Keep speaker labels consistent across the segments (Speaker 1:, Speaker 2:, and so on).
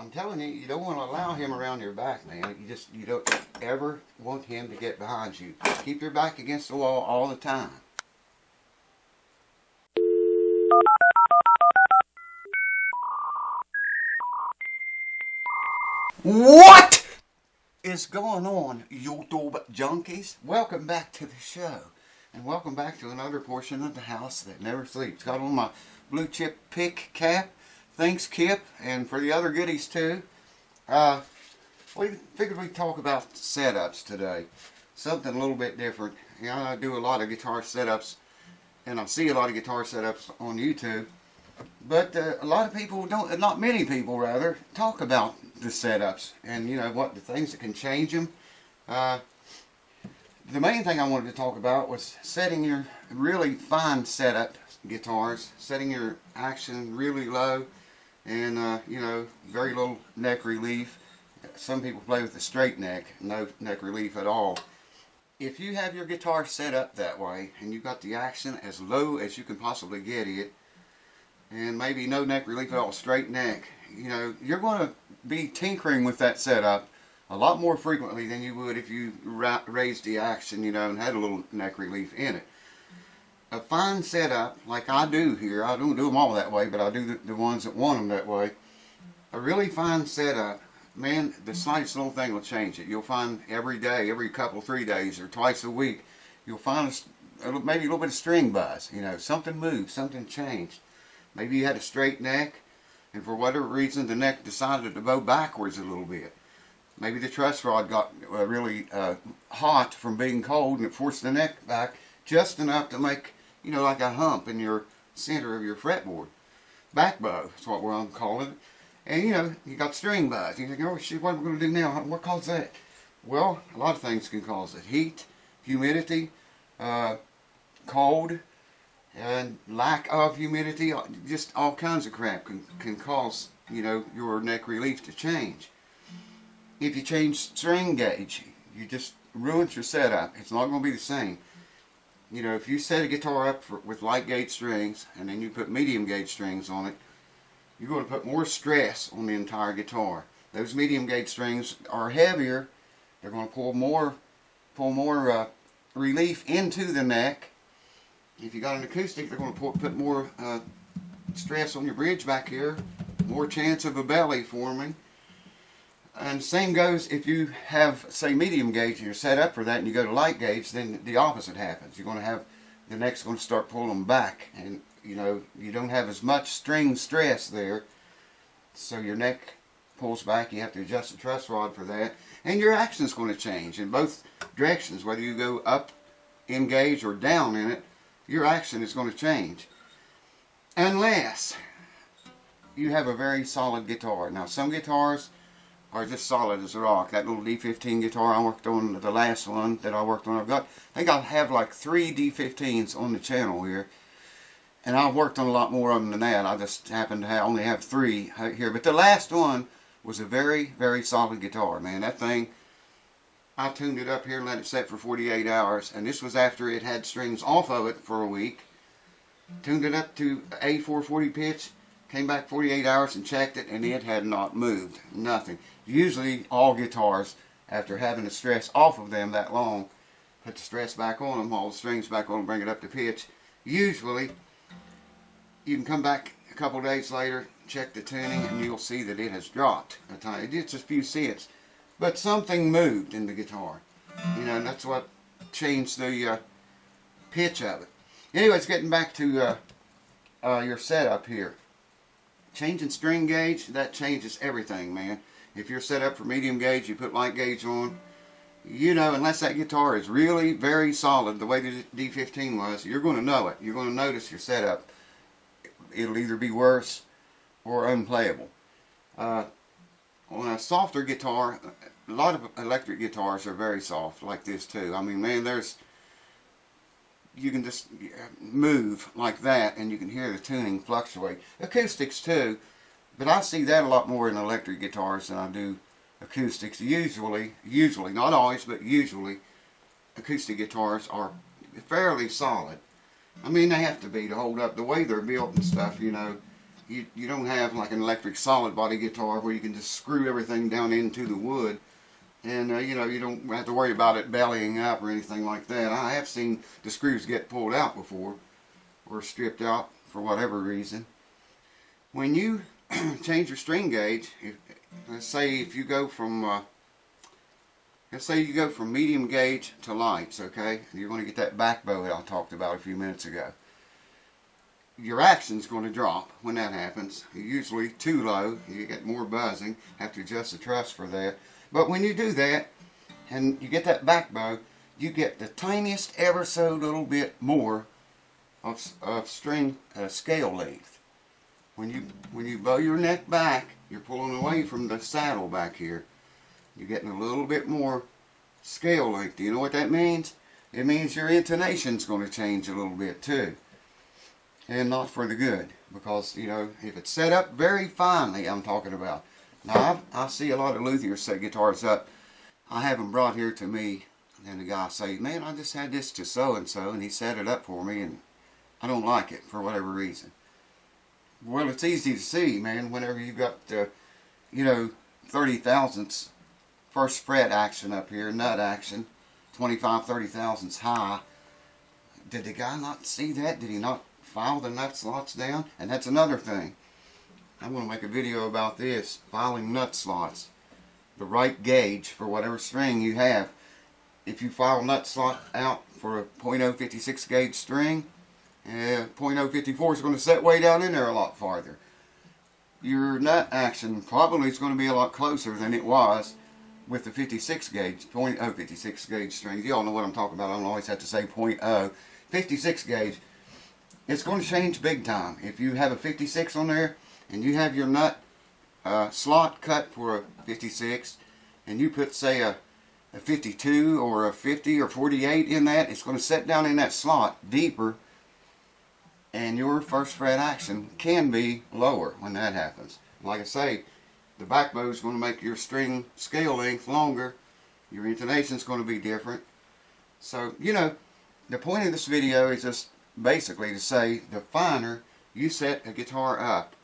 Speaker 1: I'm telling you, you don't want to allow him around your back, man. You don't ever want him to get behind you. Keep your back against the wall all the time. What is going on, YouTube junkies? Welcome back to the show. And welcome back to another portion of the house that never sleeps. Got on my blue chip pick cap. Thanks, Kip, and for the other goodies too. We figured we'd talk about setups today. Something a little bit different. You know, I do a lot of guitar setups, and I see a lot of guitar setups on YouTube. But a lot of people don't, not many people rather, talk about the setups and, you know, what the things that can change them. The main thing I wanted to talk about was setting your really fine setup guitars, setting your action really low, and you know, very little neck relief. Some people play with a straight neck, no neck relief at all. If you have your guitar set up that way and you've got the action as low as you can possibly get it, and maybe no neck relief at all, straight neck, you know, you're going to be tinkering with that setup a lot more frequently than you would if you raised the action, you know, and had a little neck relief in it. A fine setup, like I do here, I don't do them all that way, but I do the ones that want them that way. A really fine setup, man, the slightest little thing will change it. You'll find every day, every couple, 3 days, or twice a week, you'll find maybe a little bit of string buzz. You know, something moved, something changed. Maybe you had a straight neck, and for whatever reason, the neck decided to bow backwards a little bit. Maybe the truss rod got really hot from being cold, and it forced the neck back just enough to make, you know, like a hump in your center of your fretboard. Back bow is what we're going to call it. And, you know, you got string buzz. You think, oh shit, what are we going to do now? What caused that? Well, a lot of things can cause it. Heat, humidity, cold, and lack of humidity. Just all kinds of crap can cause, you know, your neck relief to change. If you change string gauge, you just ruined your setup. It's not going to be the same. You know, if you set a guitar up with light gauge strings and then you put medium gauge strings on it, you're going to put more stress on the entire guitar. Those medium gauge strings are heavier. They're going to pull more relief into the neck. If you got an acoustic, they're going to put more stress on your bridge back here, more chance of a belly forming. And same goes if you have, say, medium gauge and you're set up for that and you go to light gauge, then the opposite happens. You're going to have, the neck's going to start pulling back, and you know, you don't have as much string stress there, so your neck pulls back. You have to adjust the truss rod for that, and your action's going to change in both directions. Whether you go up in gauge or down in it, your action is going to change. Unless you have a very solid guitar. Now, some guitars are just solid as a rock. That little D15 guitar I worked on, the last one that I worked on, I think I have like 3 D15s on the channel here. And I've worked on a lot more of them than that. I just happen to only have 3 here. But the last one was a very, very solid guitar, man. That thing, I tuned it up here and let it set for 48 hours. And this was after it had strings off of it for a week. Tuned it up to A440 pitch. Came back 48 hours and checked it, and it had not moved. Nothing. Usually all guitars, after having the stress off of them that long, put the stress back on them, all the strings back on them, bring it up to pitch. Usually, you can come back a couple days later, check the tuning, and you'll see that it has dropped a tiny. It's a few cents. But something moved in the guitar. You know, and that's what changed the pitch of it. Anyways, getting back to your setup here. Changing string gauge, that changes everything, man. If you're set up for medium gauge, you put light gauge on, you know, unless that guitar is really very solid, the way the D15 was, you're going to know it. You're going to notice your setup. It'll either be worse or unplayable. On a softer guitar, a lot of electric guitars are very soft, like this too. I mean, man, you can just move like that and you can hear the tuning fluctuate. Acoustics too, but I see that a lot more in electric guitars than I do acoustics. Usually, not always, but usually, acoustic guitars are fairly solid. I mean, they have to be to hold up the way they're built and stuff, you know. you don't have like an electric solid body guitar where you can just screw everything down into the wood, and you know, you don't have to worry about it bellying up or anything like that. I have seen the screws get pulled out before, or stripped out for whatever reason. When you change your string gauge, let's say if you go from medium gauge to lights, okay? You're going to get that back bow that I talked about a few minutes ago. Your action's going to drop when that happens. You're usually too low. You get more buzzing. Have to adjust the truss for that. But when you do that, and you get that back bow, you get the tiniest ever so little bit more of string scale length. When you bow your neck back, you're pulling away from the saddle back here. You're getting a little bit more scale length. Do you know what that means? It means your intonation's going to change a little bit too. And not for the good. Because, you know, if it's set up very finely, I'm talking about. Now, I see a lot of luthiers set guitars up. I have them brought here to me, and the guy say, man, I just had this to so-and-so, and he set it up for me, and I don't like it for whatever reason. Well, it's easy to see, man, whenever you got, you know, 30 thousandths first fret action up here, nut action, 25, 30 thousandths high. Did the guy not see that? Did he not file the nut slots down? And that's another thing. I'm going to make a video about this, filing nut slots. The right gauge for whatever string you have. If you file nut slot out for a .056 gauge string, .054 is going to set way down in there a lot farther. Your nut action probably is going to be a lot closer than it was with the 56 gauge, .056 gauge strings. You all know what I'm talking about. I don't always have to say .0. 56 gauge, it's going to change big time. If you have a 56 on there and you have your nut slot cut for a 56 and you put, say, a 52 or a 50 or 48 in that, it's going to set down in that slot deeper, and your first fret action can be lower when that happens. Like I say, the back bow is going to make your string scale length longer. Your intonation is going to be different. So, you know, the point of this video is just basically to say the finer you set a guitar up,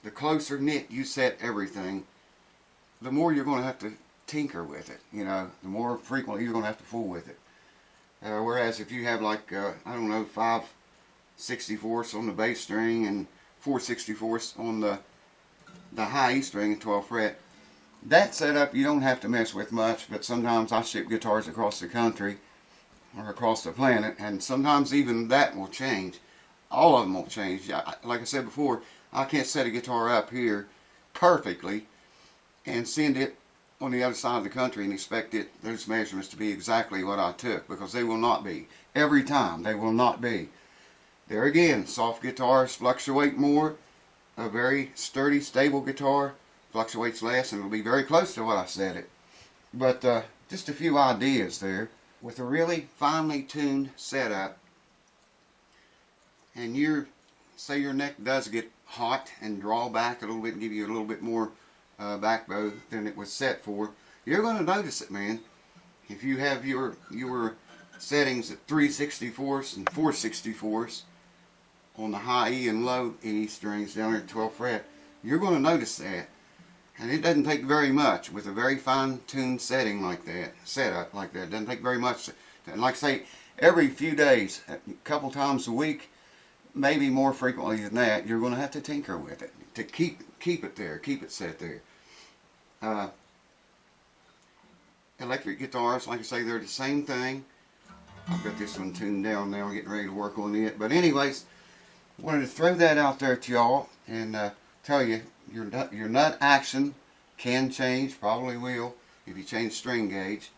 Speaker 1: the closer knit you set everything, the more you're going to have to tinker with it. You know, the more frequently you're going to have to fool with it. Whereas if you have like, I don't know, 5 64ths on the bass string and 4 64ths on the high E string and 12th fret, that setup you don't have to mess with much. But sometimes I ship guitars across the country or across the planet, and sometimes even that will change. All of them will change. Like I said before, I can't set a guitar up here perfectly and send it on the other side of the country and expect those measurements to be exactly what I took, because they will not be. Every time, they will not be. There again, soft guitars fluctuate more. A very sturdy, stable guitar fluctuates less, and it'll be very close to what I set it. But just a few ideas there. With a really finely tuned setup, and say your neck does get hot and draw back a little bit and give you a little bit more back bow than it was set for, you're going to notice it, man. If you have your settings at 3 64ths and 4 64ths on the high E and low E strings down there at 12th fret, you're going to notice that. And it doesn't take very much with a very fine-tuned setting like that, setup like that. It doesn't take very much. And like I say, every few days, a couple times a week, maybe more frequently than that, you're going to have to tinker with it to keep it there, keep it set there. Electric guitars, like I say, they're the same thing. I've got this one tuned down now, I'm getting ready to work on it. But anyways, I wanted to throw that out there to y'all and tell you your nut action can change, probably will, if you change string gauge.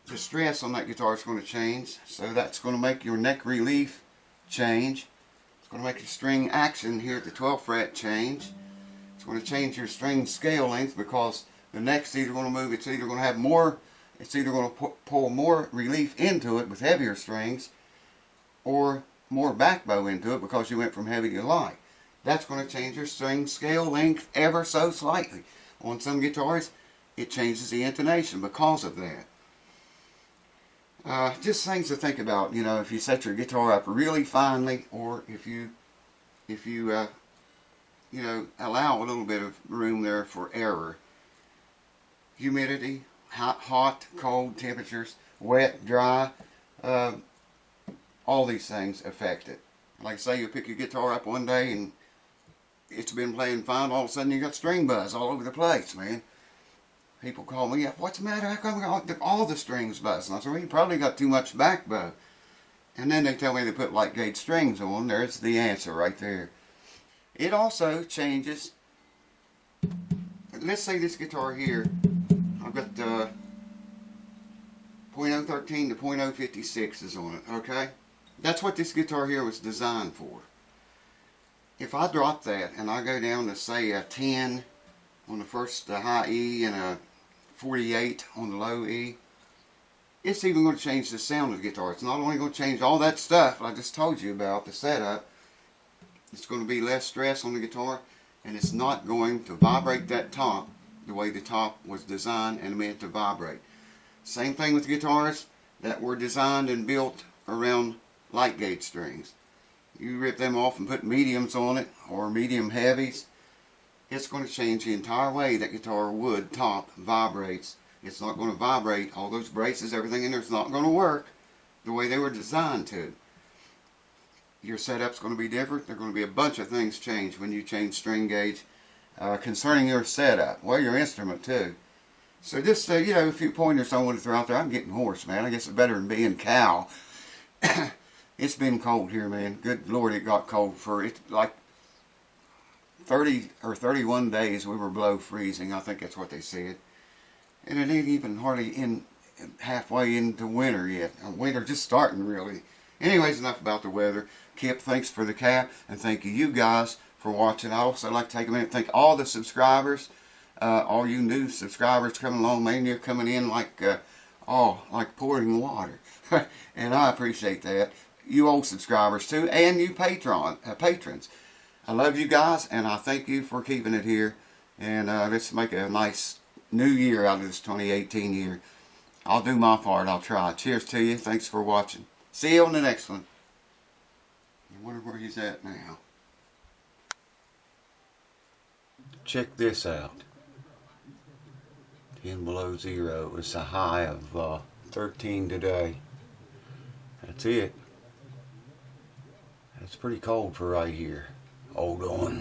Speaker 1: The stress on that guitar is going to change, so that's going to make your neck relief change. It's going to make your string action here at the 12th fret change. It's going to change your string scale length, because the neck's either going to move, it's either going to have more, it's either going to pull more relief into it with heavier strings, or more back bow into it because you went from heavy to light. That's going to change your string scale length ever so slightly. On some guitars, it changes the intonation because of that. Just things to think about, you know, if you set your guitar up really finely, or if you if you allow a little bit of room there for error. Humidity, hot, cold temperatures, wet, dry, all these things affect it. Like I say, you pick your guitar up one day and it's been playing fine, all of a sudden you got string buzz all over the place, man. People call me up, what's the matter? How come all the strings buzz? And I said, well, you probably got too much back bow. And then they tell me they put light gauge strings on. There's the answer right there. It also changes. Let's say this guitar here, I've got .013 to .056s on it, okay? That's what this guitar here was designed for. If I drop that and I go down to say a 10 on the first high E and a 48 on the low E, it's even going to change the sound of the guitar. It's not only going to change all that stuff I just told you about, the setup, it's going to be less stress on the guitar, and it's not going to vibrate that top the way the top was designed and meant to vibrate. Same thing with guitars that were designed and built around light gauge strings. You rip them off and put mediums on it, or medium heavies, it's going to change the entire way that guitar wood top vibrates. It's not going to vibrate. All those braces, everything in there, it's not going to work the way they were designed to. Your setup's going to be different. There are going to be a bunch of things change when you change string gauge concerning your setup. Well, your instrument too. So just, a few pointers I want to throw out there. I'm getting hoarse, man. I guess it's better than being cow. It's been cold here, man. Good Lord, it got cold for it. Like 30 or 31 days we were below freezing. I think that's what they said. And it ain't even hardly halfway into winter yet. Winter just starting, really. Anyways, enough about the weather. Kip, thanks for the cap, and thank you guys for watching. I also like to take a minute and thank all the subscribers, all you new subscribers coming along. Man, you're coming in like pouring water, and I appreciate that. You old subscribers too, and you patrons. I love you guys, and I thank you for keeping it here. And let's make a nice new year out of this 2018 year. I'll do my part. I'll try. Cheers to you. Thanks for watching. See you on the next one. I wonder where he's at now. Check this out. 10 below zero. It's a high of 13 today. That's it. That's pretty cold for right here. Hold on.